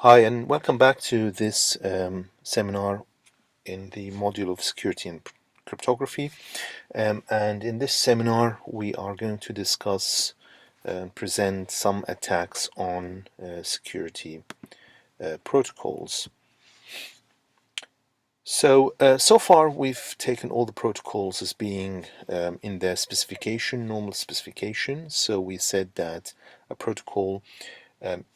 Hi, and welcome back to this seminar in the module of Security and Cryptography. And in this seminar, we are going to discuss and present some attacks on security protocols. So far, we've taken all the protocols as being in their specification, normal specification. So we said that a protocol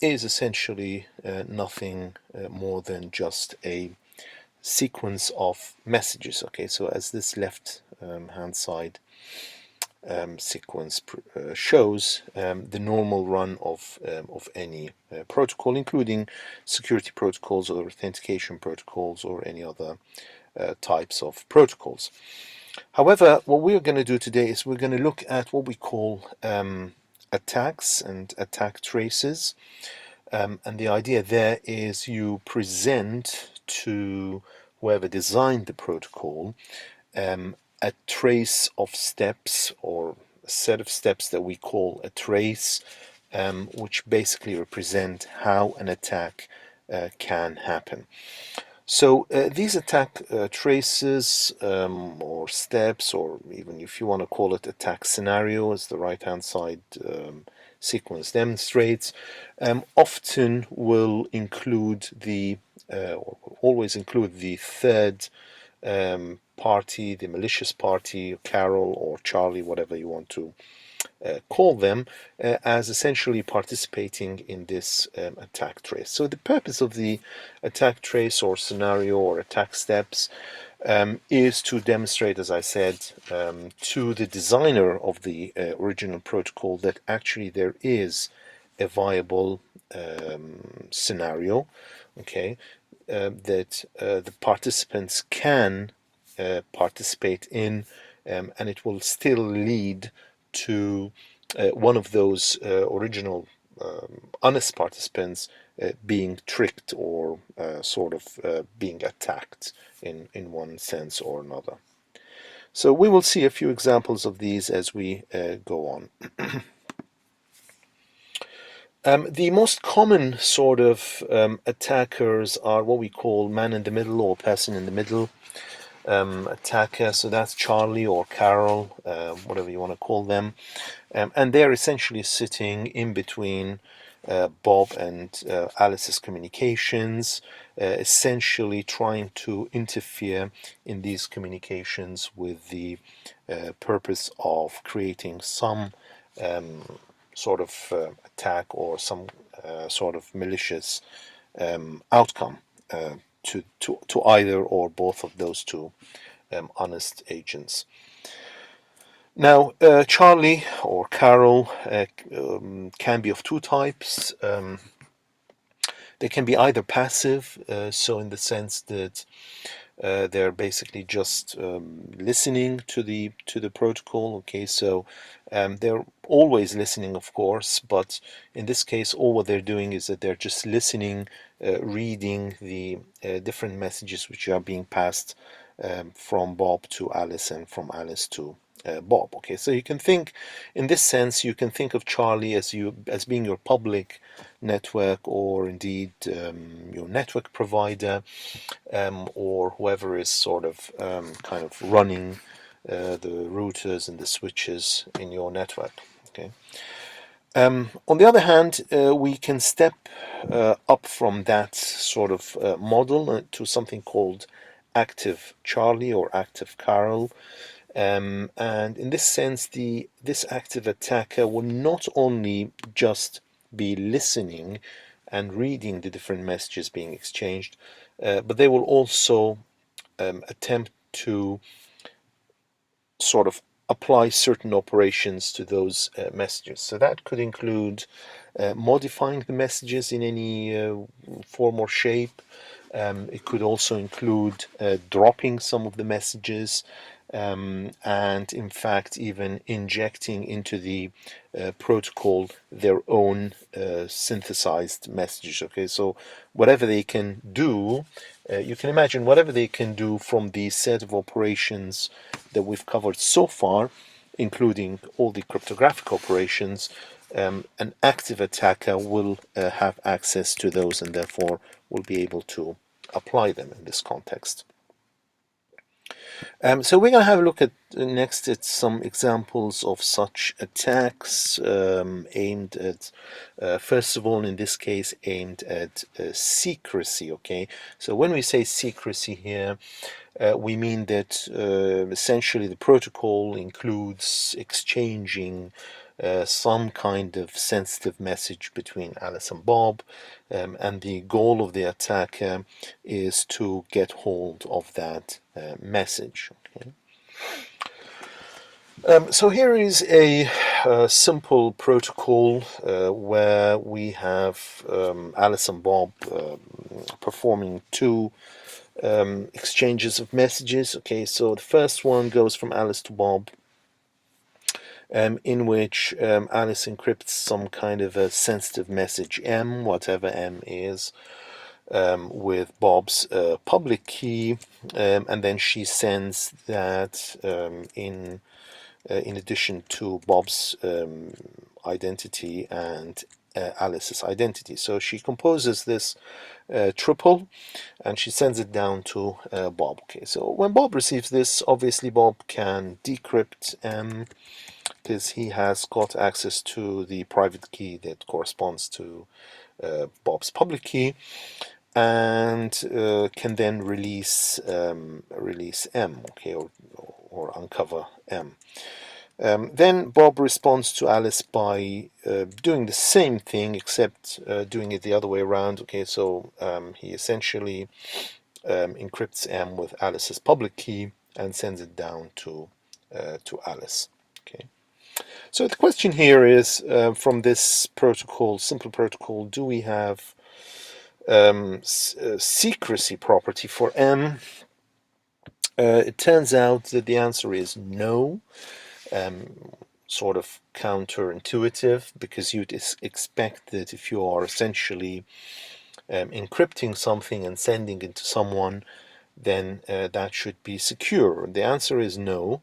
is essentially nothing more than just a sequence of messages. Okay, so as this left hand side sequence shows, the normal run of any protocol, including security protocols or authentication protocols or any other types of protocols. However, what we're going to do today is we're going to look at what we call attacks and attack traces. And the idea there is you present to whoever designed the protocol a trace of steps or a set of steps that we call a trace, which basically represent how an attack can happen. So these attack traces or steps, or even if you want to call it attack scenario, as the right-hand side sequence demonstrates, often will include or always include the third party, the malicious party, Carol or Charlie, whatever you want to call them, as essentially participating in this attack trace. So the purpose of the attack trace or scenario or attack steps is to demonstrate, as I said, to the designer of the original protocol that actually there is a viable scenario, okay, that the participants can participate in, and it will still lead to one of those original honest participants being tricked or sort of being attacked in one sense or another. So we will see a few examples of these as we go on. The most common sort of attackers are what we call man in the middle or person in the middle attacker. So that's Charlie or Carol, whatever you want to call them. And they're essentially sitting in between Bob and Alice's communications, essentially trying to interfere in these communications with the purpose of creating some sort of attack or some sort of malicious outcome to either or both of those two honest agents. Now, Charlie or Carol can be of two types. They can be either passive, so in the sense that they're basically just listening to the protocol. Okay, so they're always listening, of course, but in this case, all what they're doing is that they're just listening, reading the different messages which are being passed from Bob to Alice and from Alice to Bob. Okay, so you can think, in this sense, you can think of Charlie as being your public network, or indeed your network provider, or whoever is sort of kind of running the routers and the switches in your network. Okay. On the other hand, we can step up from that sort of model to something called active Charlie or active Carol. And in this sense, this active attacker will not only just be listening and reading the different messages being exchanged, but they will also attempt to sort of apply certain operations to those messages. So that could include modifying the messages in any form or shape. It could also include dropping some of the messages, and in fact even injecting into the protocol their own synthesized messages. Okay, so whatever they can do, you can imagine whatever they can do from the set of operations that we've covered so far, including all the cryptographic operations, an active attacker will have access to those and therefore will be able to apply them in this context. So we're going to have a look at next at some examples of such attacks aimed at, first of all, in this case, aimed at secrecy. Okay, so when we say secrecy here, we mean that essentially the protocol includes exchanging some kind of sensitive message between Alice and Bob, and the goal of the attacker is to get hold of that message. Okay? So here is a simple protocol where we have Alice and Bob performing two exchanges of messages. Okay, so the first one goes from Alice to Bob, in which Alice encrypts some kind of a sensitive message M, whatever M is, with Bob's public key, and then she sends that in addition to Bob's identity and Alice's identity. So she composes this triple and she sends it down to Bob. Okay, so when Bob receives this, obviously Bob can decrypt because he has got access to the private key that corresponds to Bob's public key, and can then release M, okay, or uncover M. Then Bob responds to Alice by doing the same thing, except doing it the other way around. Okay, so he essentially encrypts M with Alice's public key and sends it down to Alice. Okay. So the question here is, from this protocol, simple protocol, do we have secrecy property for M? It turns out that the answer is no. Sort of counterintuitive, because you'd expect that if you are essentially encrypting something and sending it to someone, then that should be secure. The answer is no,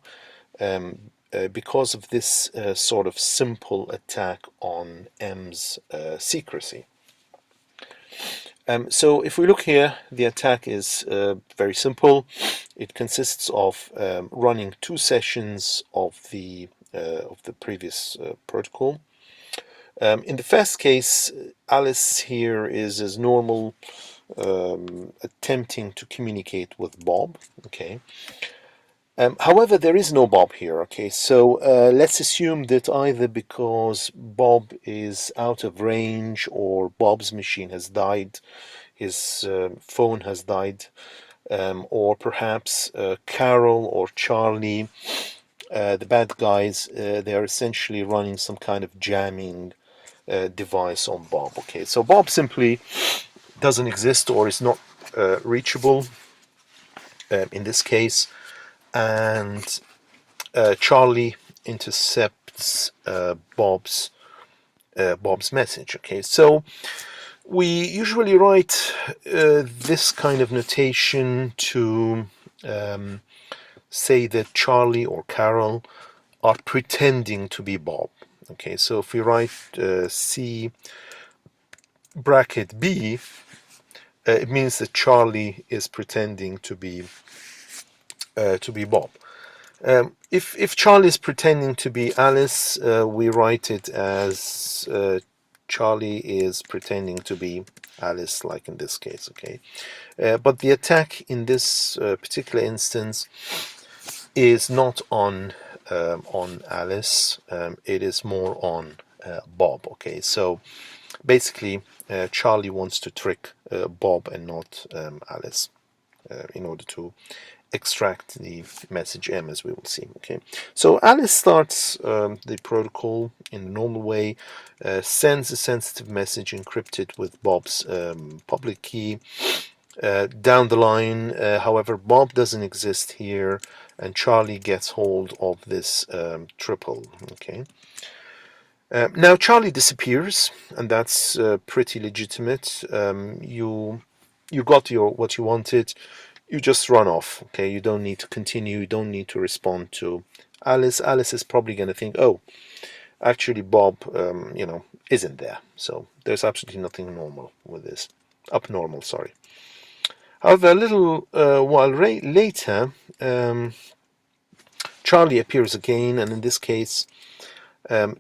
because of this sort of simple attack on M's secrecy. So if we look here, the attack is very simple. It consists of running two sessions of the previous protocol. In the first case, Alice here is as normal, attempting to communicate with Bob. Okay. However, there is no Bob here. Okay, so let's assume that either because Bob is out of range or Bob's machine has died, his phone has died, or perhaps Carol or Charlie, the bad guys, they are essentially running some kind of jamming device on Bob. Okay, so Bob simply doesn't exist or is not reachable in this case, and Charlie intercepts Bob's message. Okay, so we usually write this kind of notation to say that Charlie or Carol are pretending to be Bob. Okay, so if we write C bracket B, it means that Charlie is pretending to be Bob. If Charlie is pretending to be Alice, we write it as Charlie is pretending to be Alice, like in this case. Okay, but the attack in this particular instance is not on Alice. It is more on Bob. Okay, so basically, Charlie wants to trick Bob and not Alice in order to extract the message M, as we will see. Okay, so Alice starts the protocol in the normal way, sends a sensitive message encrypted with Bob's public key. Down the line, however, Bob doesn't exist here, and Charlie gets hold of this triple. Okay. Now Charlie disappears, and that's pretty legitimate. You got what you wanted. You just run off. Okay, you don't need to continue. You don't need to respond to Alice. Alice is probably going to think, oh, actually Bob, isn't there. So there's absolutely nothing normal with this. Abnormal, sorry. However, a little while later, Charlie appears again, and in this case,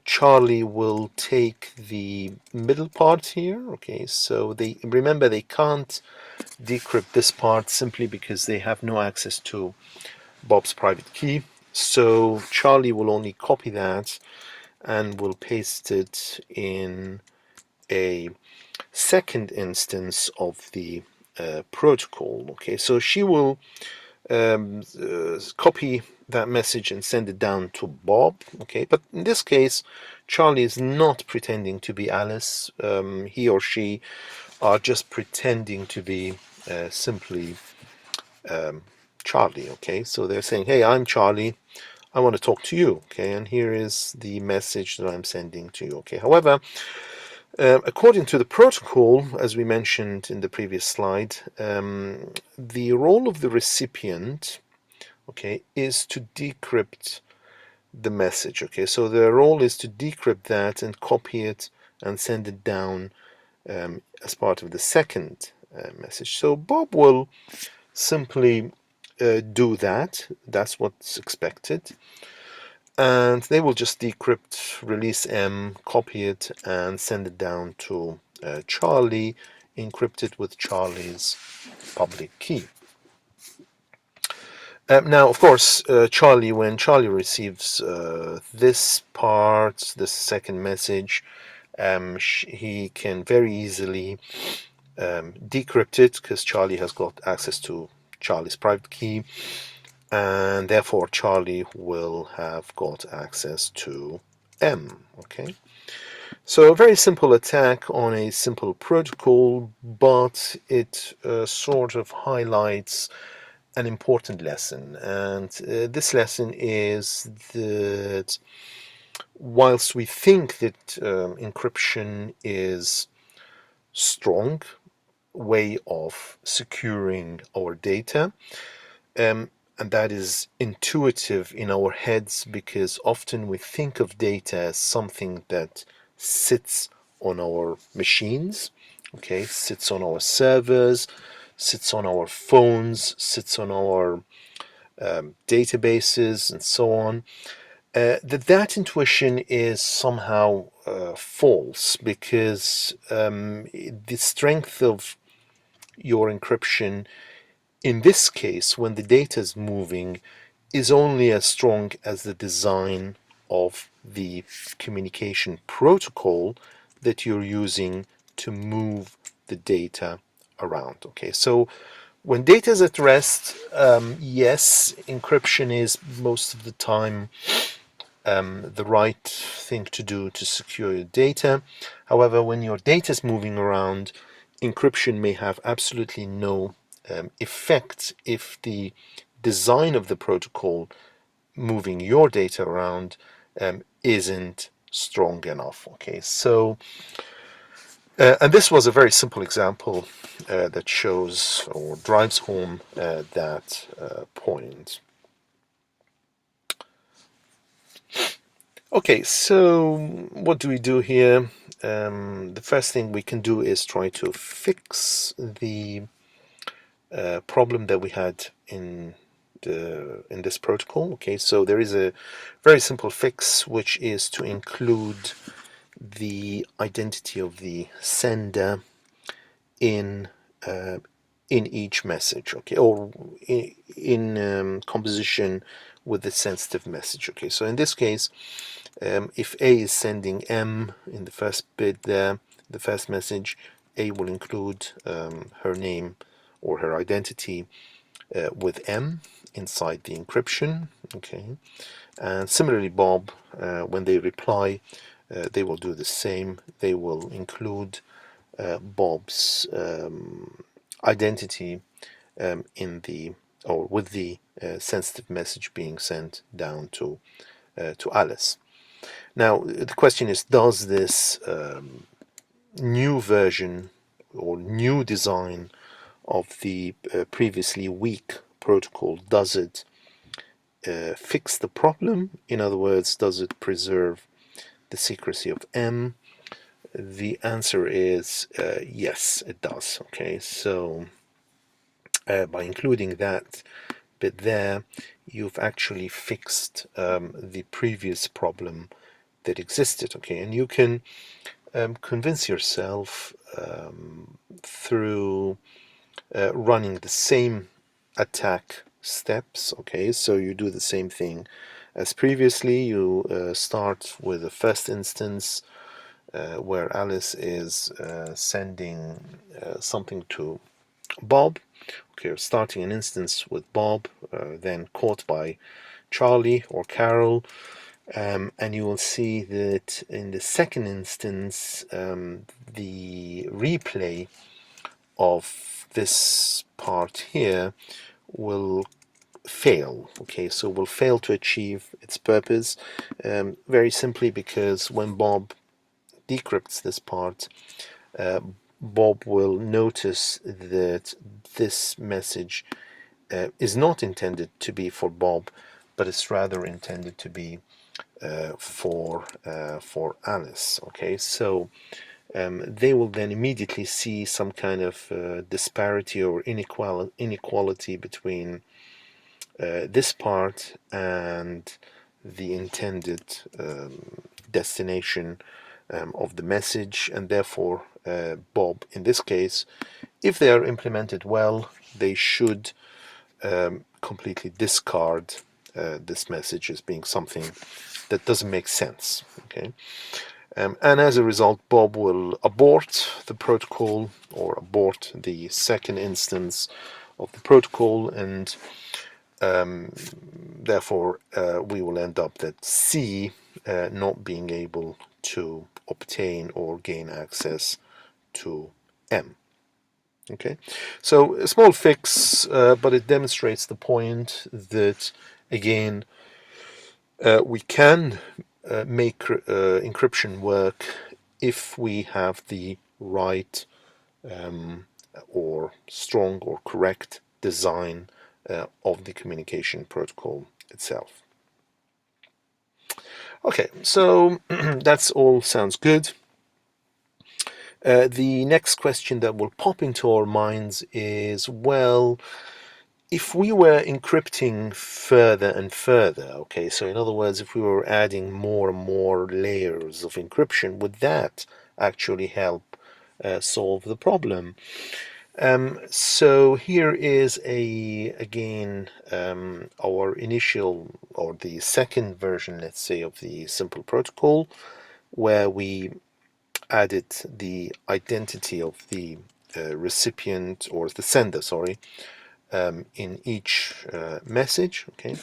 Charlie will take the middle part here. Okay, so they remember they can't decrypt this part simply because they have no access to Bob's private key. So Charlie will only copy that and will paste it in a second instance of the protocol. Okay, so she will copy that message and send it down to Bob. Okay, but in this case, Charlie is not pretending to be Alice. He or she are just pretending to be simply Charlie. Okay, so they're saying, "Hey, I'm Charlie. I want to talk to you." Okay, and here is the message that I'm sending to you. Okay, however, according to the protocol, as we mentioned in the previous slide, the role of the recipient, okay, is to decrypt the message. Okay, so the role is to decrypt that and copy it and send it down as part of the second message. So Bob will simply do that. That's what's expected. And they will just decrypt, release M, copy it, and send it down to Charlie, encrypt it with Charlie's public key. Now, of course, when Charlie receives this part, this second message, he can very easily decrypt it because Charlie has got access to Charlie's private key, and therefore Charlie will have got access to M. Okay, so a very simple attack on a simple protocol, but it sort of highlights an important lesson, and this lesson is that whilst we think that encryption is strong way of securing our data, and that is intuitive in our heads because often we think of data as something that sits on our machines, okay, sits on our servers, sits on our phones, sits on our databases, and so on. That intuition is somehow false because the strength of your encryption in this case, when the data is moving, is only as strong as the design of the communication protocol that you're using to move the data around. Okay, so when data is at rest, yes, encryption is most of the time the right thing to do to secure your data. However, when your data is moving around, encryption may have absolutely no effect if the design of the protocol moving your data around isn't strong enough. Okay, so and this was a very simple example that shows or drives home that point. Okay, so what do we do here? The first thing we can do is try to fix the problem that we had in this protocol. Okay, so there is a very simple fix, which is to include the identity of the sender in each message. Okay, or in composition with the sensitive message. Okay, so in this case, if A is sending M in the first bit there, the first message, A will include her name or her identity with M inside the encryption. Okay, and similarly Bob, when they reply, they will do the same. They will include Bob's identity in the or with the sensitive message being sent down to Alice. Now the question is, does this new version or new design of the previously weak protocol, does it fix the problem? In other words, does it preserve the secrecy of M? The answer is yes, it does. Okay, so by including that bit there, you've actually fixed the previous problem that existed. Okay, and you can convince yourself through running the same attack steps. Okay, so you do the same thing as previously. You start with the first instance where Alice is sending something to Bob. Okay, starting an instance with Bob, then caught by Charlie or Carol, and you will see that in the second instance, the replay of this part here will fail. Okay, so will fail to achieve its purpose, very simply because when Bob decrypts this part, Bob will notice that this message is not intended to be for Bob, but it's rather intended to be for Alice. Okay, so they will then immediately see some kind of disparity or inequality between this part and the intended destination of the message, and therefore Bob, in this case, if they are implemented well, they should completely discard this message as being something that doesn't make sense. Okay, and as a result, Bob will abort the protocol or abort the second instance of the protocol, and therefore we will end up that C not being able to obtain or gain access to M. Okay, so a small fix, but it demonstrates the point that, again, we can make encryption work if we have the right or strong or correct design of the communication protocol itself. Okay, so that's all sounds good. The next question that will pop into our minds is, well, if we were encrypting further and further, okay, so in other words, if we were adding more and more layers of encryption, would that actually help solve the problem? So here is again our initial or the second version, let's say, of the simple protocol, where we added the identity of the recipient or the sender, sorry, in each message. Okay,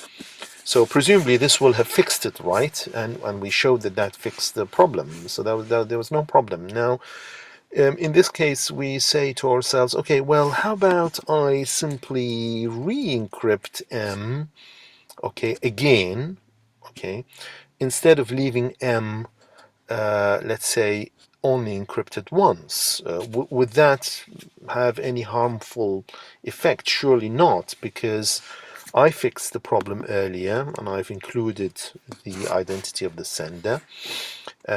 so presumably this will have fixed it, right? And we showed that fixed the problem, so there was no problem. Now, in this case, we say to ourselves, okay, well, how about I simply re-encrypt M, okay, again, okay, instead of leaving M, let's say, only encrypted once. Would that have any harmful effect? Surely not, because I fixed the problem earlier and I've included the identity of the sender.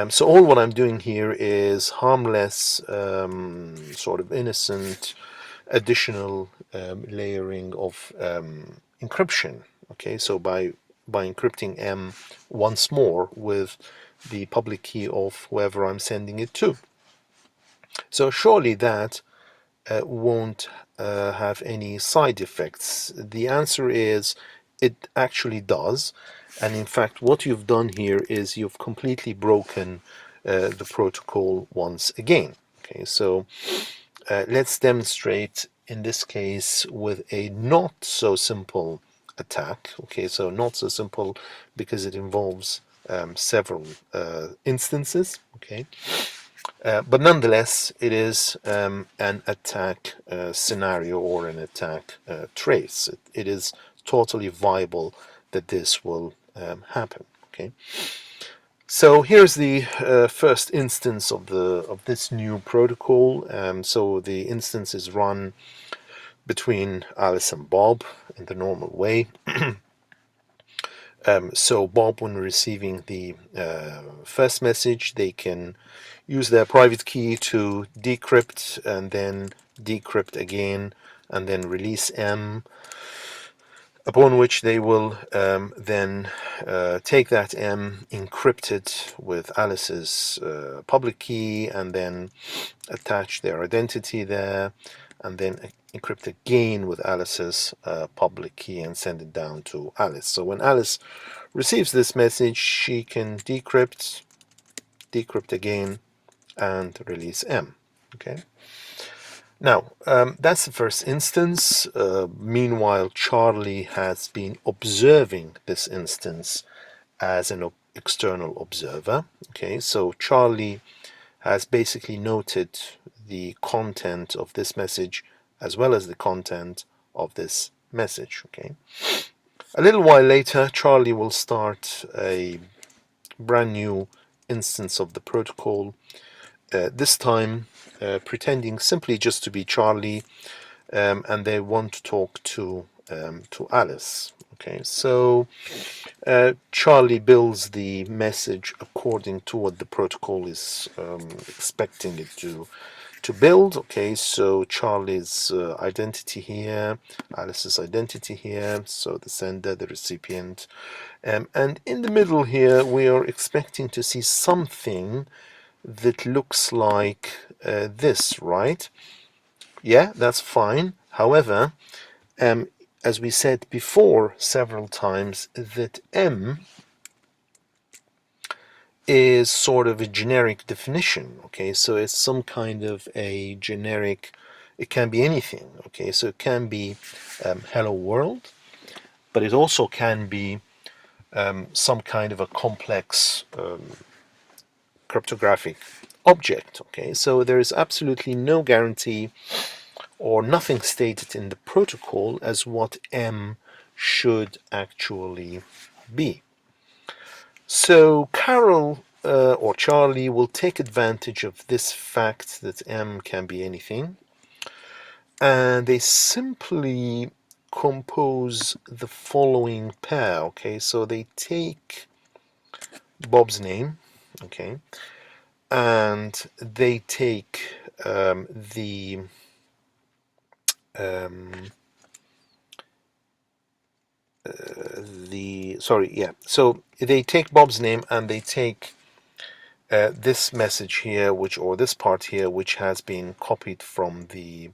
So all what I'm doing here is harmless, sort of innocent, additional layering of encryption. Okay, so by encrypting M once more with the public key of whoever I'm sending it to. So surely that won't have any side effects. The answer is it actually does. And in fact, what you've done here is you've completely broken the protocol once again. Okay, so let's demonstrate in this case with a not so simple attack. Okay, so not so simple because it involves several instances. Okay, but nonetheless, it is an attack scenario or an attack trace. It is totally viable that this will happen. Okay. So here's the first instance of this new protocol. So the instance is run between Alice and Bob in the normal way. So Bob, when receiving the first message, they can use their private key to decrypt and then decrypt again and then release M, upon which they will then take that M, encrypt it with Alice's public key, and then attach their identity there, and then encrypt again with Alice's public key and send it down to Alice. So when Alice receives this message, she can decrypt, decrypt again, and release M. Okay. Now, that's the first instance. Meanwhile, Charlie has been observing this instance as an external observer. Okay, so Charlie has basically noted the content of this message as well as the content of this message. Okay. A little while later, Charlie will start a brand new instance of the protocol, this time pretending simply just to be Charlie, and they want to talk to Alice. Okay, so Charlie builds the message according to what the protocol is expecting it to build. Okay, so Charlie's identity here, Alice's identity here, so the sender, the recipient, and in the middle here we are expecting to see something that looks like this, right? Yeah, that's fine. However, as we said before several times, that M is sort of a generic definition. Okay, so it's some kind of a generic, it can be anything. Okay, so it can be hello world, but it also can be some kind of a complex cryptographic object. Okay, so there is absolutely no guarantee or nothing stated in the protocol as what M should actually be. So Carol or Charlie will take advantage of this fact that M can be anything, and they simply compose the following pair. Okay, so they take Bob's name, okay, and they take the so they take Bob's name and they take this message here, or this part here, which has been copied from the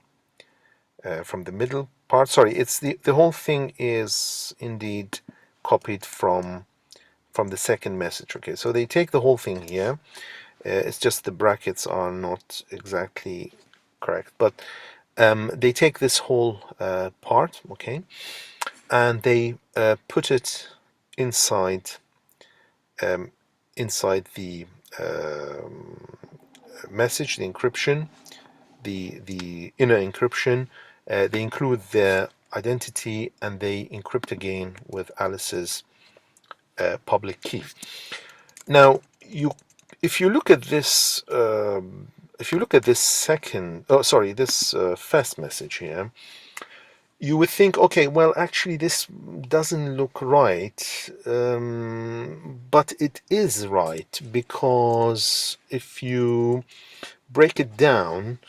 middle part. Sorry, it's the whole thing is indeed copied from the second message. Okay, so they take the whole thing here. It's just the brackets are not exactly correct, but they take this whole part, okay, and they put it inside the message, the encryption, the inner encryption. They include their identity and they encrypt again with Alice's public key. Now, if you look at this, this first message here, you would think, okay, well, actually, this doesn't look right, but it is right, because if you break it down,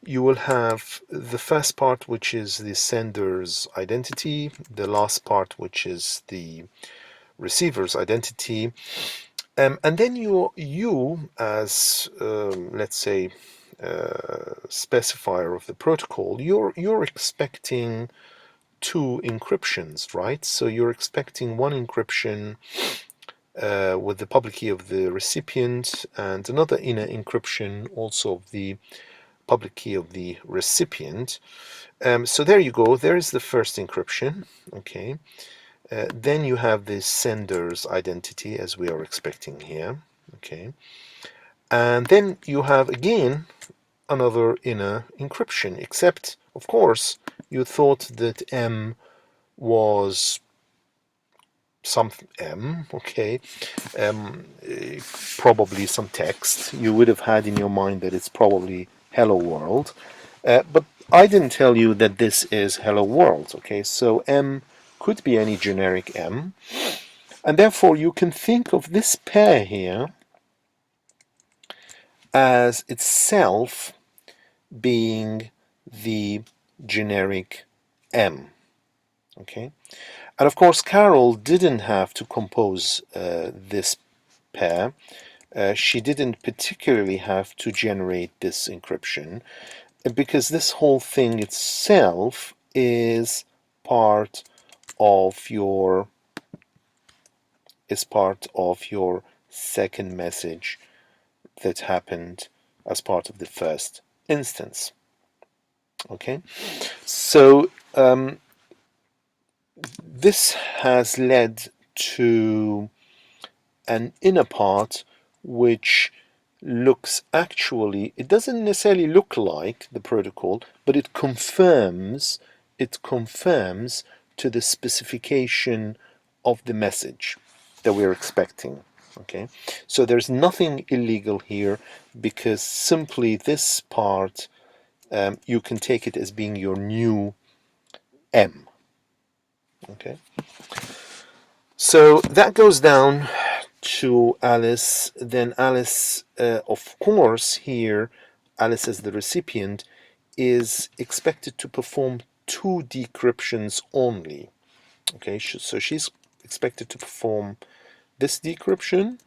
you will have the first part, which is the sender's identity, the last part, which is the receiver's identity, and then you as let's say specifier of the protocol, you're expecting two encryptions, right? So you're expecting one encryption with the public key of the recipient and another inner encryption also of the public key of the recipient. So there you go, there is the first encryption. Okay, then you have the sender's identity as we are expecting here. Okay, and then you have again another inner encryption, except of course you thought that M was some M, okay, probably some text. You would have had in your mind that it's probably hello world, but I didn't tell you that this is hello world. Okay, so M could be any generic M, And therefore you can think of this pair here as itself being the generic M. Okay, and of course Carol didn't have to compose this pair. She didn't particularly have to generate this encryption because this whole thing itself is part of your second message that happened as part of the first instance. Okay, so this has led to an inner part which looks actually, it doesn't necessarily look like the protocol, but it confirms to the specification of the message that we're expecting. Okay, so there's nothing illegal here because simply this part, you can take it as being your new M. Okay, so that goes down to Alice. Then Alice, of course, here, Alice as the recipient, is expected to perform two decryptions only. Okay, so she's expected to perform this decryption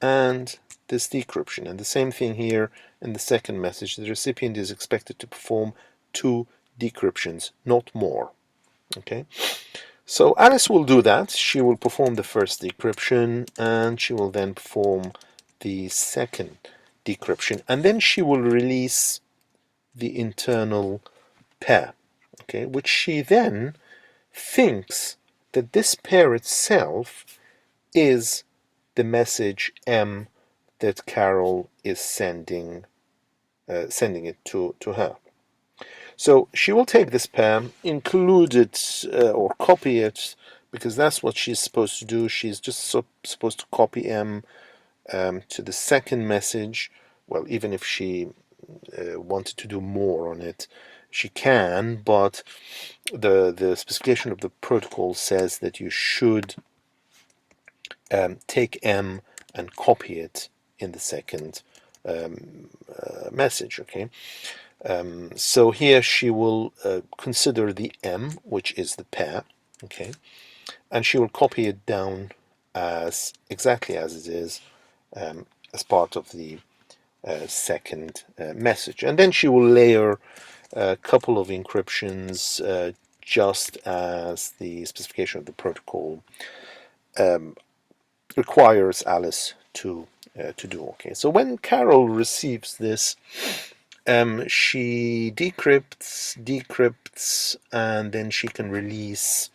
and this decryption. And the same thing here in the second message. The recipient is expected to perform two decryptions, not more. Okay, so Alice will do that. She will perform the first decryption and she will then perform the second decryption, and then she will release the internal pair, okay, which she then thinks that this pair itself is the message M that Carol is sending it to her. So she will take this pair, include it or copy it, because that's what she's supposed to do. She's just supposed to copy M to the second message. Well, even if she wanted to do more on it, she can, but the specification of the protocol says that you should take M and copy it in the second message. Okay, so here she will consider the M, which is the pair. Okay, and she will copy it down as exactly as it is as part of the second message, and then she will layer a couple of encryptions just as the specification of the protocol requires Alice to do. Okay, so when Carol receives this, she decrypts, and then she can release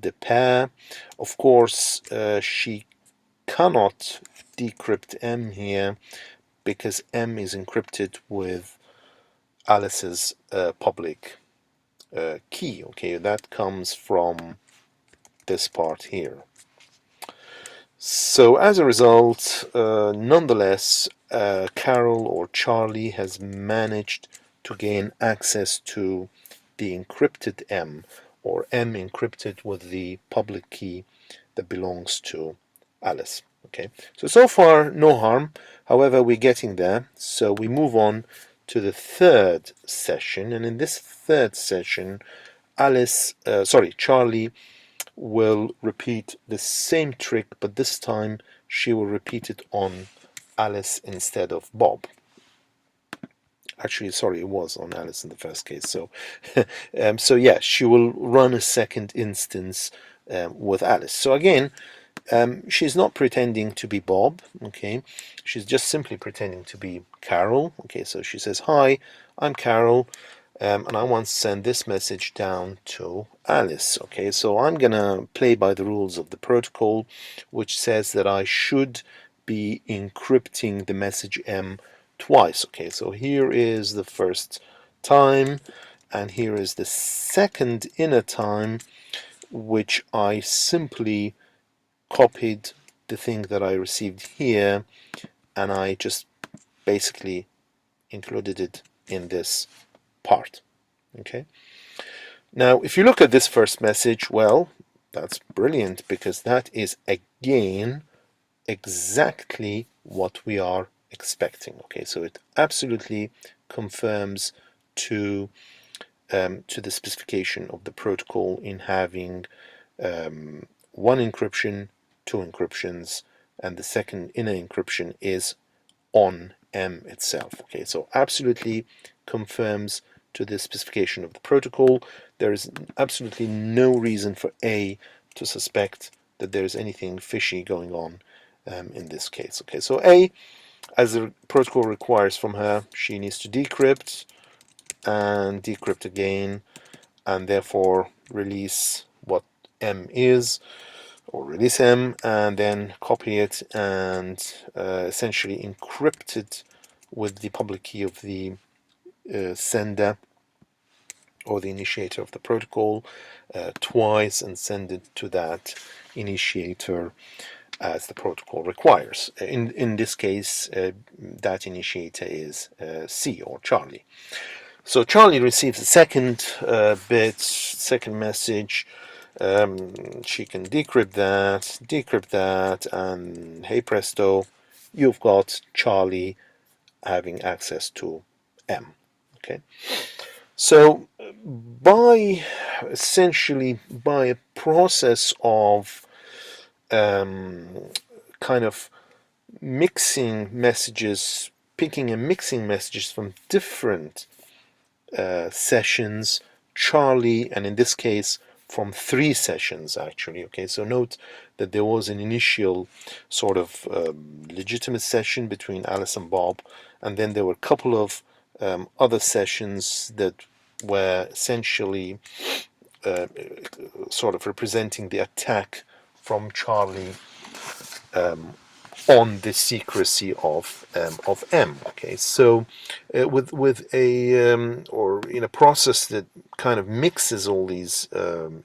the pair. Of course, she cannot decrypt M here because M is encrypted with Alice's public key. Okay, that comes from this part here. So as a result, nonetheless, Carol or Charlie has managed to gain access to the encrypted M, or M encrypted with the public key that belongs to Alice. Okay, so far no harm. However, we're getting there. So we move on to the third session, and in this third session, Charlie will repeat the same trick, but this time she will repeat it on Alice instead of Bob. Actually, sorry, it was on Alice in the first case. So, yeah, she will run a second instance with Alice. So again, she's not pretending to be Bob. Okay, she's just simply pretending to be Carol. Okay, so she says, "Hi, I'm Carol. And I want to send this message down to Alice." Okay, so I'm gonna play by the rules of the protocol, which says that I should be encrypting the message M twice. Okay, so here is the first time, and here is the second inner time, which I simply copied the thing that I received here, and I just basically included it in this part. Okay, now if you look at this first message, well, That's brilliant, because that is again exactly what we are expecting. Okay, so it absolutely confirms to the specification of the protocol in having one encryption, two encryptions, and the second inner encryption is on M itself. Okay, so absolutely confirms to the specification of the protocol. There is absolutely no reason for A to suspect that there is anything fishy going on in this case. Okay, so A, as the protocol requires from her, she needs to decrypt and decrypt again, and therefore release what M is, or release M, and then copy it and essentially encrypt it with the public key of the sender or the initiator of the protocol twice, and send it to that initiator as the protocol requires. In this case, that initiator is C, or Charlie. So Charlie receives a second second message. She can decrypt that, and hey presto, you've got Charlie having access to M. Okay, so essentially by a process of kind of mixing messages, picking and mixing messages from different sessions, Charlie, and in this case from 3 sessions actually. Okay, so note that there was an initial sort of legitimate session between Alice and Bob, and then there were a couple of other sessions that were essentially sort of representing the attack from Charlie on the secrecy of M. Okay, so with a or in a process that kind of mixes all these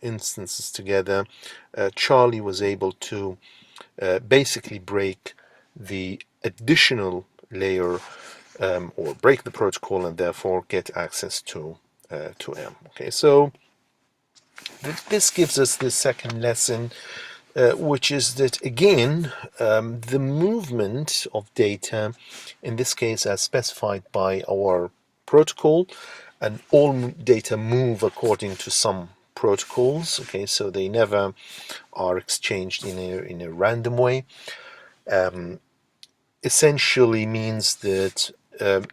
instances together, Charlie was able to basically break the additional layer, or break the protocol, and therefore get access to M. Okay, so this gives us the second lesson, which is that again, the movement of data, in this case as specified by our protocol, and all data move according to some protocols. Okay, so they never are exchanged in a random way. Essentially means that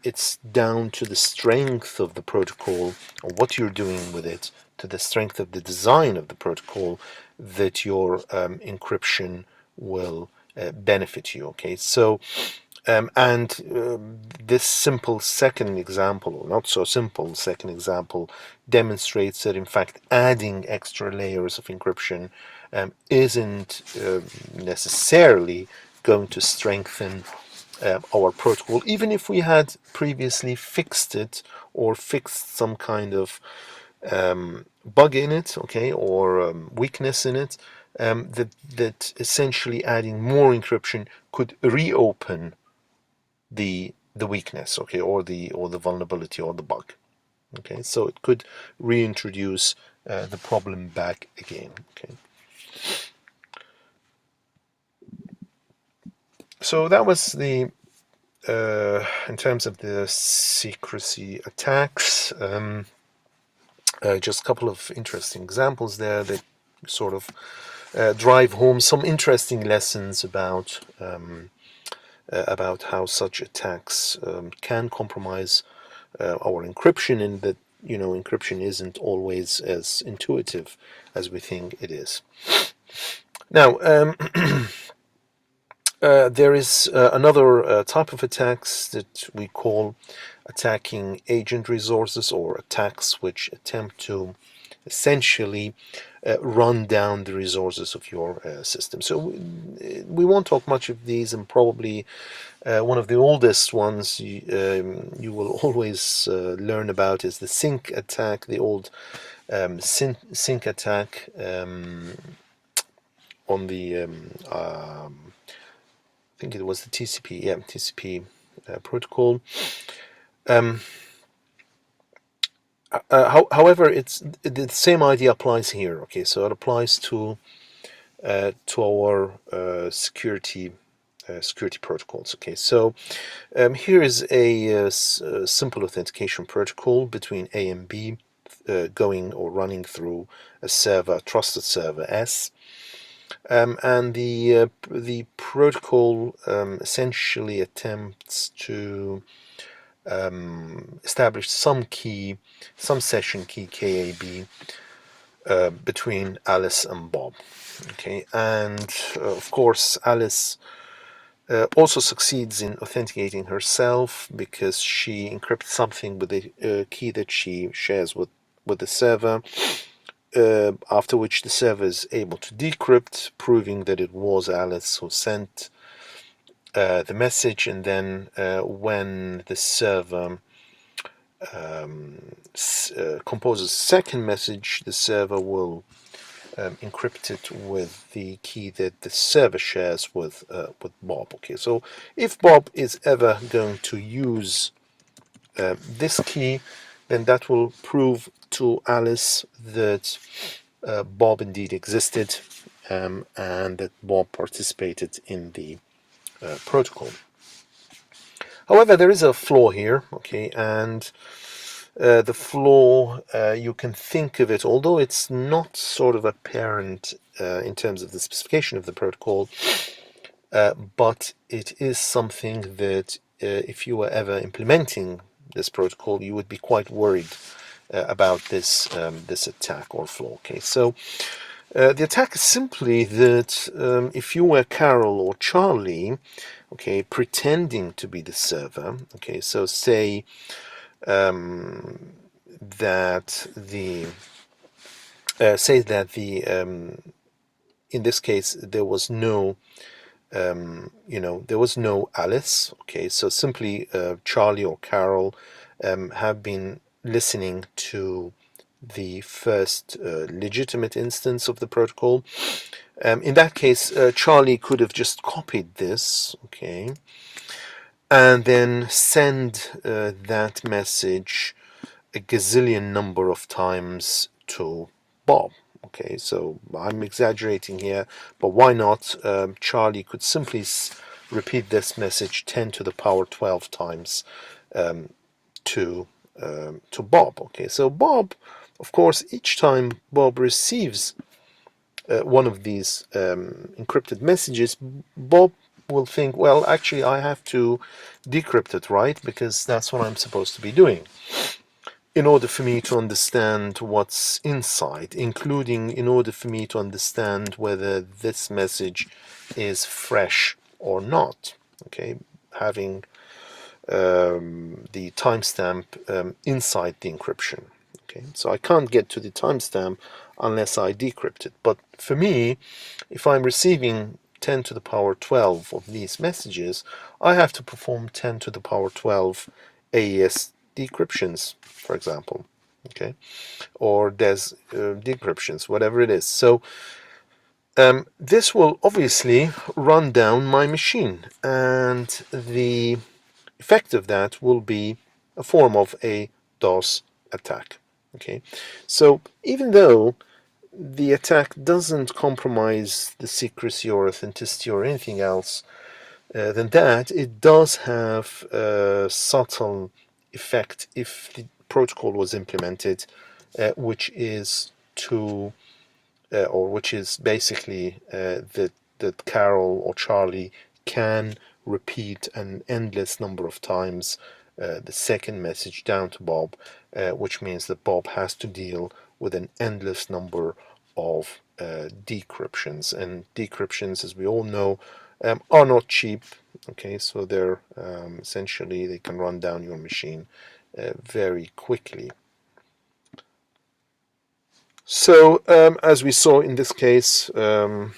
it's down to the strength of the protocol, or what you're doing with it, to the strength of the design of the protocol, that your encryption will benefit you. Okay, so this simple second example, or not so simple second example, demonstrates that in fact adding extra layers of encryption isn't necessarily going to strengthen our protocol, even if we had previously fixed it, or fixed some kind of bug in it, okay, or weakness in it, that essentially adding more encryption could reopen the weakness, okay, or the vulnerability or the bug. Okay, so it could reintroduce the problem back again. Okay, so that was the in terms of the secrecy attacks. Just a couple of interesting examples there that sort of drive home some interesting lessons about how such attacks can compromise our encryption, and that encryption isn't always as intuitive as we think it is. Now, there is another type of attacks that we call attacking agent resources, or attacks which attempt to essentially run down the resources of your system. So we won't talk much of these, and probably one of the oldest ones you will always learn about is the sync attack, the old sync attack on the I think it was the TCP protocol. However, it's the same idea applies here. Okay, so it applies to our security protocols. Okay, so here is a simple authentication protocol between A and B, going or running through a server, trusted server S. And the protocol essentially attempts to establish some key, some session key KAB between Alice and Bob. Okay, and of course Alice also succeeds in authenticating herself because she encrypts something with the key that she shares with the server. After which the server is able to decrypt, proving that it was Alice who sent the message, and then when the server composes a second message, the server will encrypt it with the key that the server shares with Bob. Okay, so if Bob is ever going to use this key, then that will prove to Alice that Bob indeed existed, and that Bob participated in the protocol. However, there is a flaw here, okay, and the flaw, you can think of it, although it's not sort of apparent in terms of the specification of the protocol, but it is something that if you were ever implementing this protocol, you would be quite worried about this attack or flaw. Okay, so the attack is simply that if you were Carol or Charlie, okay, pretending to be the server, okay, so say that the in this case there was no there was no Alice. Okay, so simply Charlie or Carol have been listening to the first legitimate instance of the protocol. In that case, Charlie could have just copied this, okay, and then send that message a gazillion number of times to Bob. Okay, so I'm exaggerating here, but why not? Charlie could simply repeat this message 10 to the power 12 times to Bob. Okay, so Bob, of course, each time Bob receives one of these encrypted messages, Bob will think, well, actually, I have to decrypt it, right? Because that's what I'm supposed to be doing in order for me to understand what's inside, including in order for me to understand whether this message is fresh or not. Okay, having the timestamp inside the encryption. Okay, so I can't get to the timestamp unless I decrypt it. But for me, if I'm receiving 10 to the power 12 of these messages, I have to perform 10 to the power 12 AES decryptions, for example. Okay, or DES decryptions, whatever it is. So this will obviously run down my machine, and the effect of that will be a form of a DOS attack. Okay, so even though the attack doesn't compromise the secrecy or authenticity or anything else than that, it does have a subtle effect if the protocol was implemented, which is to or which is basically that Carol or Charlie can repeat an endless number of times the second message down to Bob, which means that Bob has to deal with an endless number of decryptions. And decryptions, as we all know, are not cheap. Okay, so they're essentially they can run down your machine very quickly. So, as we saw in this case, as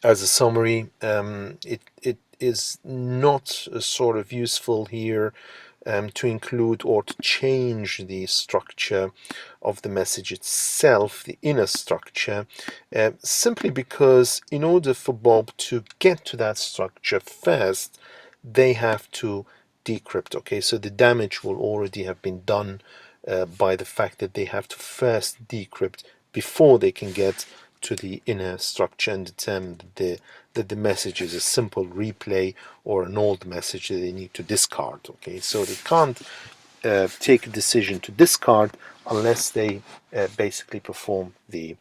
a summary, it is not sort of useful here to include or to change the structure of the message itself, the inner structure, simply because in order for Bob to get to that structure first, they have to decrypt. Okay, so the damage will already have been done by the fact that they have to first decrypt before they can get to the inner structure and determine that the message is a simple replay or an old message that they need to discard. Okay, so they can't take a decision to discard unless they basically perform the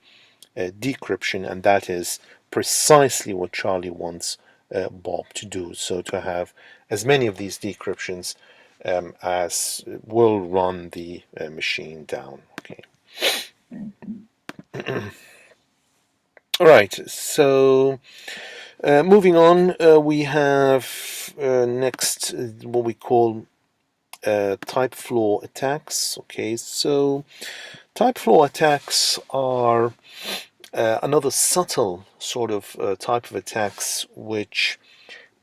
decryption, and that is precisely what Charlie wants Bob to do. So to have as many of these decryptions as will run the machine down. Okay. All right. So moving on, we have next what we call type flaw attacks. Okay. So type flaw attacks are another subtle sort of type of attacks, which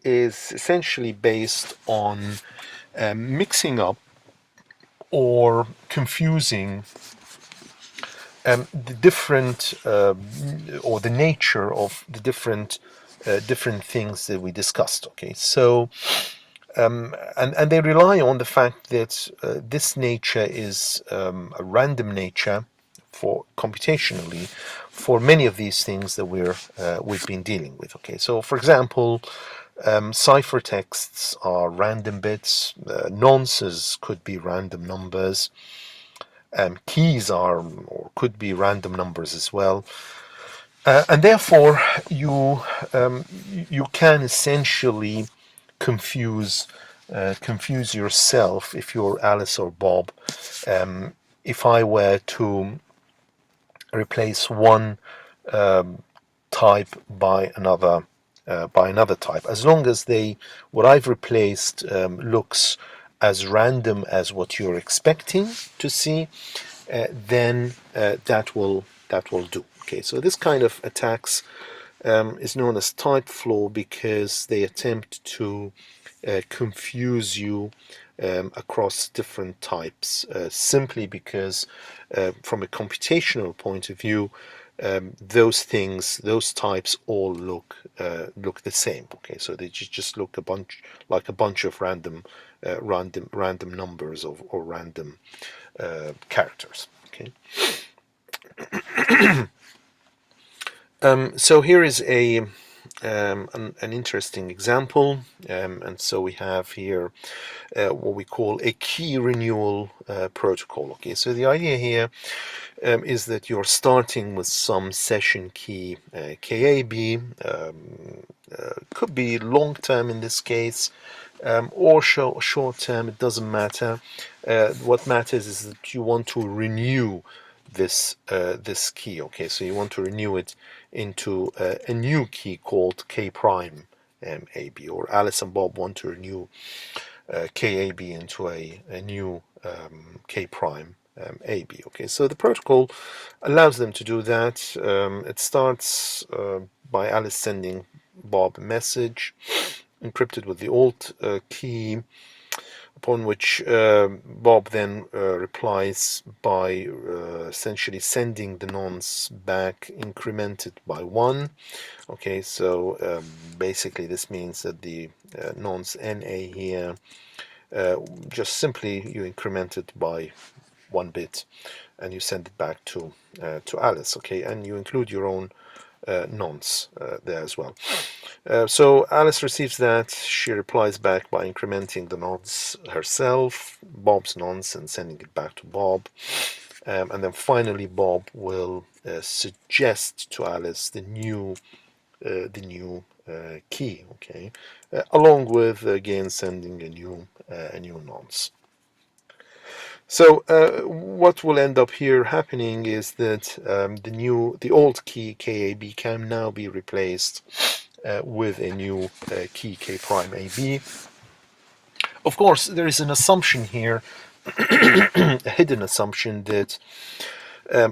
is essentially based on mixing up or confusing the different or the nature of the different things that we discussed. Okay, so and they rely on the fact that this nature is a random nature for computationally for many of these things that we've been dealing with. Okay, so for example, ciphertexts are random bits, nonces could be random numbers, keys are or could be random numbers as well, and therefore you can essentially confuse confuse yourself if you're Alice or Bob. If I were to replace one type by another type, as long as what I've replaced looks as random as what you're expecting to see, then that will do. Okay, so this kind of attacks is known as type flaw because they attempt to confuse you across different types, simply because from a computational point of view, those types all look the same. Okay, so they just look a bunch of random numbers or random characters. Okay. So here is an interesting example, and so we have here what we call a key renewal protocol. Okay, so the idea here is that you're starting with some session key KAB, could be long term in this case, or short term, it doesn't matter. What matters is that you want to renew this key. Okay, so you want to renew it into a new key called K prime AB, or Alice and Bob want to renew KAB into a new K prime AB. Okay, so the protocol allows them to do that. It starts by Alice sending Bob a message encrypted with the alt key, upon which Bob then replies by essentially sending the nonce back incremented by 1. Okay, so basically this means that the nonce NA here, just simply you increment it by 1 bit and you send it back to Alice. Okay, and you include your own nonce there as well. So Alice receives that. She replies back by incrementing the nonce herself, Bob's nonce, and sending it back to Bob. And then finally, Bob will suggest to Alice the new key. Okay, along with again sending a new nonce. So what will end up here happening is that the old key KAB can now be replaced with a new key K prime AB. Of course, there is an assumption here, a hidden assumption that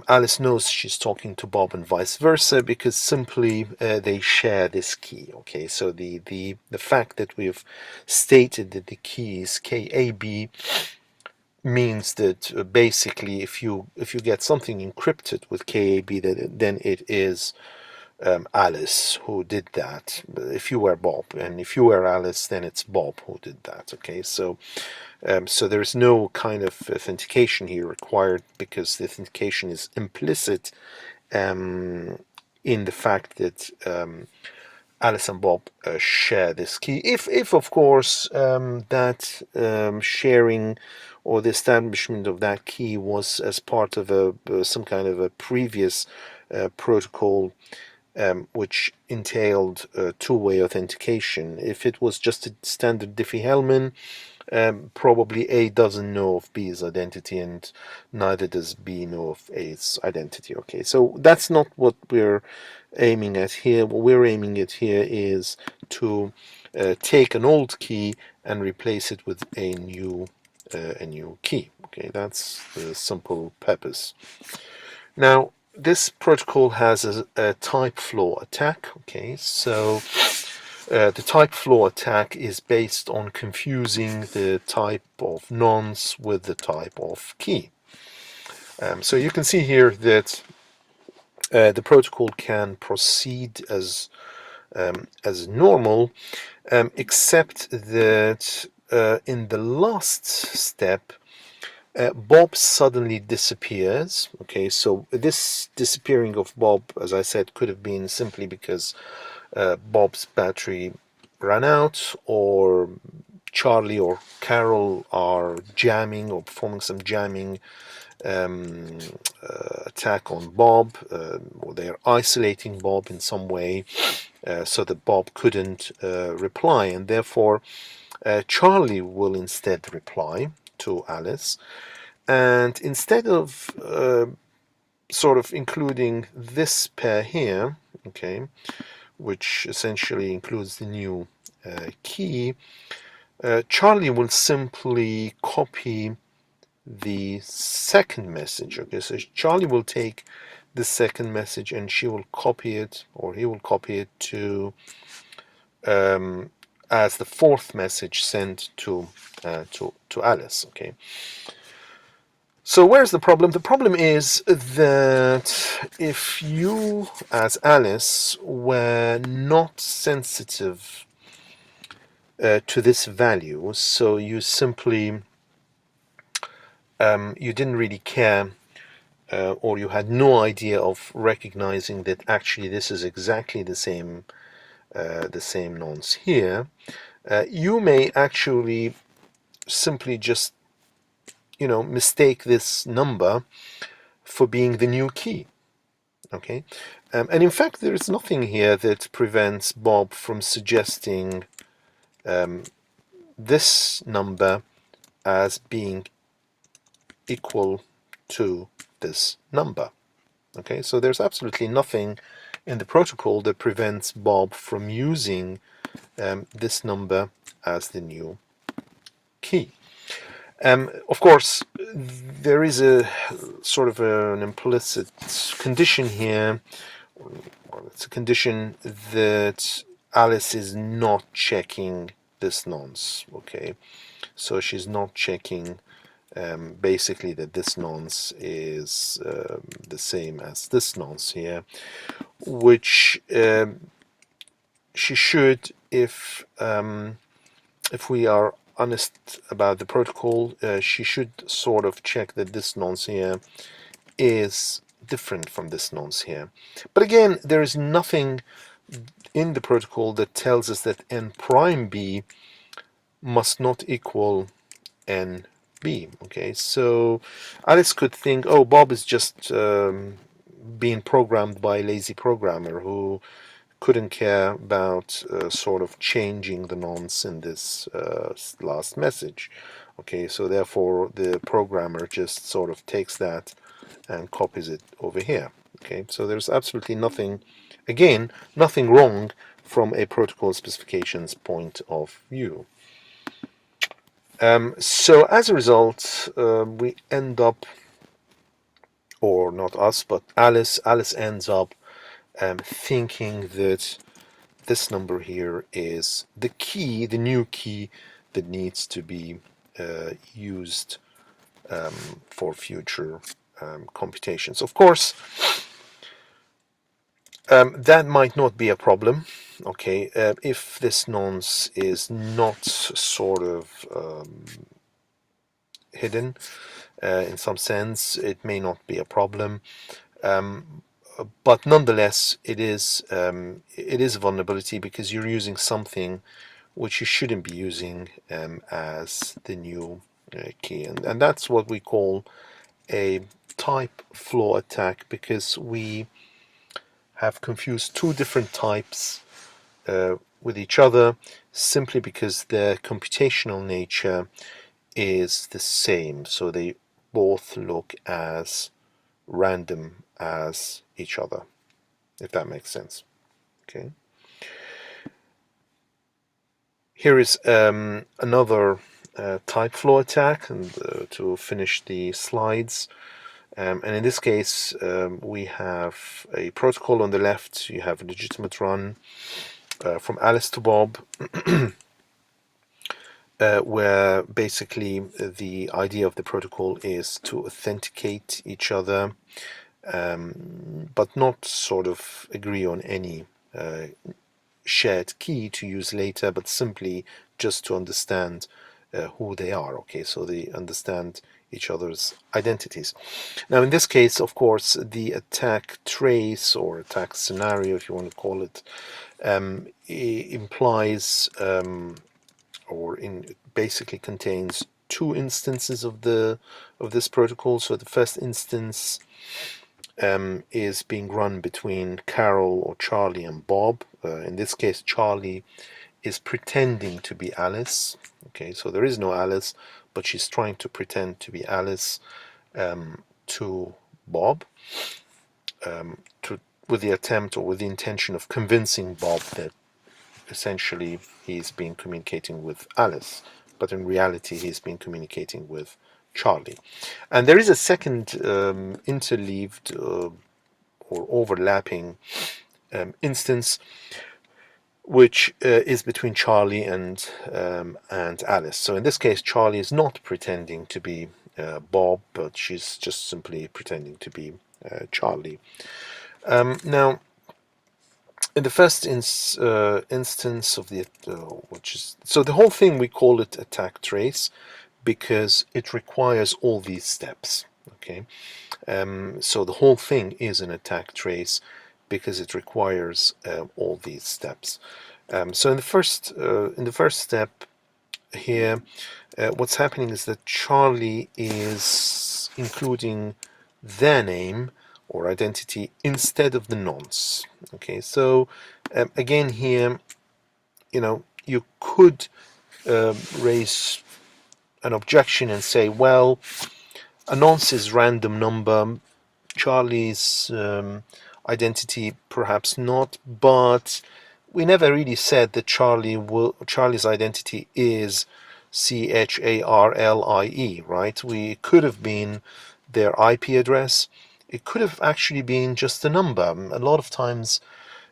Alice knows she's talking to Bob and vice versa, because simply they share this key. Okay, so the fact that we've stated that the key is KAB means that basically if you get something encrypted with KAB, then it is Alice who did that. If you were Bob, and if you were Alice, then it's Bob who did that. Okay, so there is no kind of authentication here required, because the authentication is implicit in the fact that Alice and Bob share this key. If of course that sharing or the establishment of that key was as part of some kind of a previous protocol, which entailed two-way authentication. If it was just a standard Diffie-Hellman, probably A doesn't know of B's identity, and neither does B know of A's identity. Okay, so that's not what we're aiming at here. What we're aiming at here is to take an old key and replace it with a new key. Okay, that's the simple purpose. Now, this protocol has a type flaw attack. Okay, so the type flaw attack is based on confusing the type of nonce with the type of key. So you can see here that the protocol can proceed as normal, except that in the last step, Bob suddenly disappears. Okay, so this disappearing of Bob, as I said, could have been simply because Bob's battery ran out, or Charlie or Carol are jamming or performing some jamming attack on Bob, or they're isolating Bob in some way so that Bob couldn't reply, and therefore Charlie will instead reply to Alice. And instead of sort of including this pair here, okay, which essentially includes the new key, Charlie will simply copy the second message. Okay, so Charlie will take the second message and she will copy it, or he will copy it to as the fourth message sent to Alice. Okay. So where's the problem? The problem is that if you, as Alice, were not sensitive to this value, so you simply you didn't really care, or you had no idea of recognizing that actually this is exactly the same nonce here, you may actually simply just mistake this number for being the new key. Okay, and in fact there is nothing here that prevents Bob from suggesting this number as being equal to this number. Okay, so there's absolutely nothing in the protocol that prevents Bob from using this number as the new key. Of course, there is a sort of an implicit condition here. Well, it's a condition that Alice is not checking this nonce. Okay, so she's not checking basically that this nonce is the same as this nonce here, which she should, if we are honest about the protocol, she should sort of check that this nonce here is different from this nonce here. But again, there is nothing in the protocol that tells us that n prime b must not equal n b. Okay, so Alice could think, oh, Bob is just being programmed by a lazy programmer who couldn't care about sort of changing the nonce in this last message. Okay, so therefore the programmer just sort of takes that and copies it over here. Okay, so there's absolutely nothing, again, nothing wrong from a protocol specifications point of view. So as a result, we end up, or not us, but Alice ends up thinking that this number here is the key, the new key that needs to be used for future computations. Of course, That might not be a problem. Okay, if this nonce is not sort of hidden in some sense, it may not be a problem. But nonetheless, it is a vulnerability because you're using something which you shouldn't be using as the new key, and that's what we call a type flaw attack, because we have confused two different types with each other simply because their computational nature is the same, so they both look as random as each other, if that makes sense. Okay. Here is another type flaw attack, and to finish the slides. And in this case, we have a protocol on the left. You have a legitimate run from Alice to Bob, where basically the idea of the protocol is to authenticate each other, but not sort of agree on any shared key to use later, but simply just to understand who they are. Okay, so they understand each other's identities. Now, in this case, of course, the attack trace or attack scenario, if you want to call it, implies basically contains two instances of this protocol. So the first instance is being run between Carol or Charlie and Bob. In this case, Charlie is pretending to be Alice. Okay, so there is no Alice, but she's trying to pretend to be Alice to Bob, with the attempt or with the intention of convincing Bob that essentially he's been communicating with Alice, but in reality he's been communicating with Charlie. And there is a second interleaved or overlapping instance, which is between Charlie and Alice. So in this case, Charlie is not pretending to be Bob, but she's just simply pretending to be Charlie. Now, in the first instance of the which is, so the whole thing, we call it attack trace because it requires all these steps. Okay, so the whole thing is an attack trace because it requires all these steps. So in the first step here, what's happening is that Charlie is including their name or identity instead of the nonce. Okay, so again here, you could raise an objection and say, well, a nonce is random number, Charlie's identity perhaps not, but we never really said that Charlie's identity is Charlie, right? We could have been their IP address. It could have actually been just a number. A lot of times,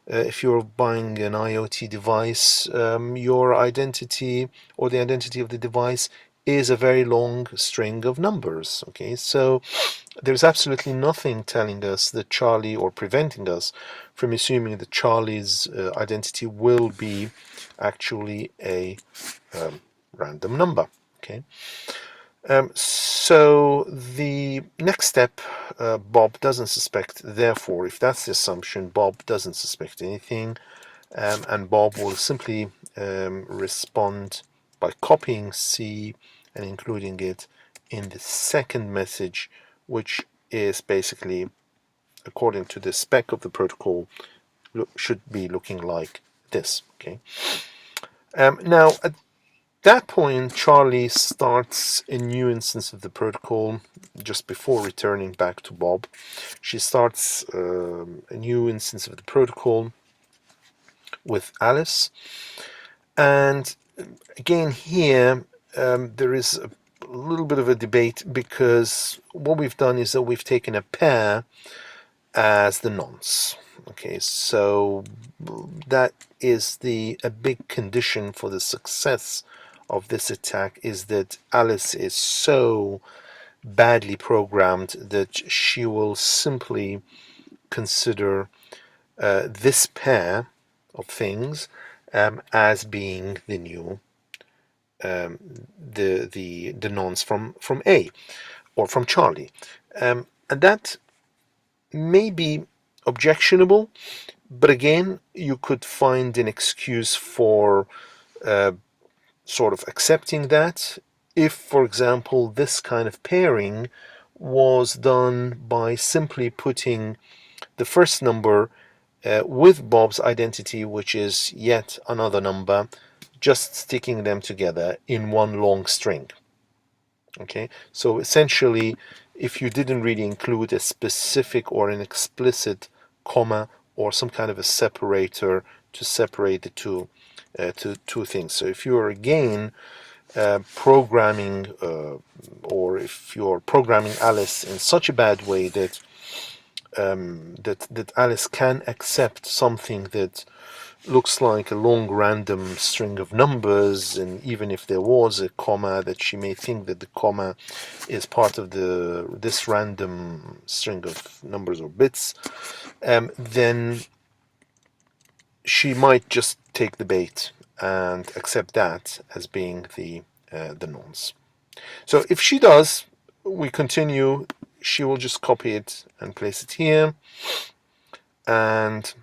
if you're buying an IoT device, your identity or the identity of the device is a very long string of numbers. Okay, so there's absolutely nothing telling us that Charlie, or preventing us from assuming that Charlie's identity will be actually a random number. Okay. So the next step, Bob doesn't suspect. Therefore, if that's the assumption, Bob doesn't suspect anything, and Bob will simply respond by copying C and including it in the second message, which is basically, according to the spec of the protocol, should be looking like this. Okay. Now, at that point, Charlie starts a new instance of the protocol just before returning back to Bob. She starts a new instance of the protocol with Alice. And again, here, there is a little bit of a debate because what we've done is that we've taken a pair as the nonce. Okay, so that is a big condition for the success of this attack, is that Alice is so badly programmed that she will simply consider this pair of things as being the new the nonce from A or from Charlie, and that may be objectionable, but again, you could find an excuse for sort of accepting that if, for example, this kind of pairing was done by simply putting the first number with Bob's identity, which is yet another number, just sticking them together in one long string. Okay, so essentially, if you didn't really include a specific or an explicit comma or some kind of a separator to separate the two things. So if you are again programming, or if you're programming Alice in such a bad way that that Alice can accept something that looks like a long random string of numbers, and even if there was a comma, that she may think that the comma is part of this random string of numbers or bits, then she might just take the bait and accept that as being the nonce. So if she does, we continue. She will just copy it and place it here, and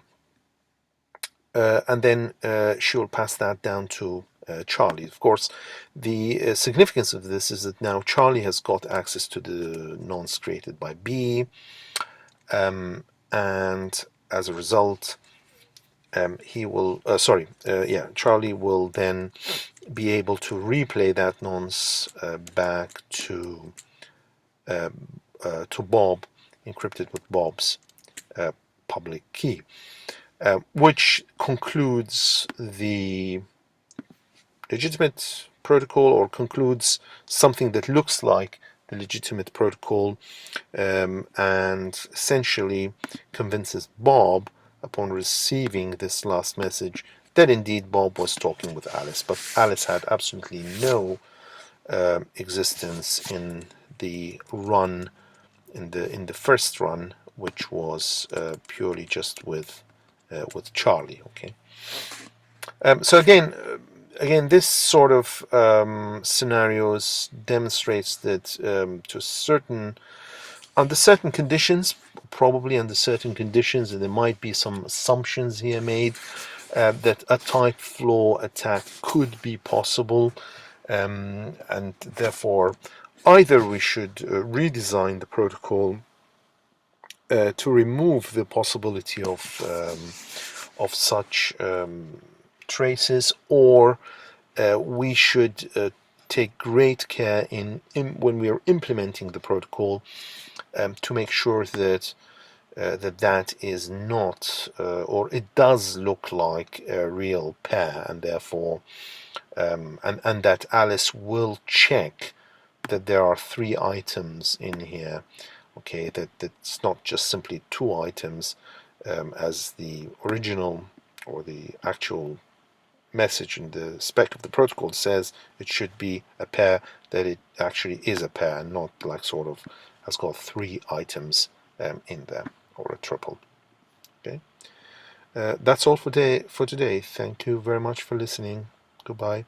then she will pass that down to Charlie. Of course, the significance of this is that now Charlie has got access to the nonce created by B, and as a result, he will. Charlie will then be able to replay that nonce back to Bob, encrypted with Bob's public key, which concludes the legitimate protocol, or concludes something that looks like the legitimate protocol, and essentially convinces Bob, upon receiving this last message, that indeed Bob was talking with Alice, but Alice had absolutely no existence in the run, in the first run, which was purely just with Charlie. Okay. So again, this sort of scenarios demonstrates that under certain conditions, probably under certain conditions, and there might be some assumptions here made, that a type flaw attack could be possible, and therefore either we should redesign the protocol to remove the possibility of such traces, or we should take great care when we are implementing the protocol to make sure that that is not, or it does look like a real pair, and therefore and that Alice will check that there are 3 items in here. Okay, that's not just simply 2 items, as the original or the actual message in the spec of the protocol says it should be a pair, that it actually is a pair, and not like sort of has got 3 items in there, or a triple. Okay, that's all for today. Thank you very much for listening. Goodbye.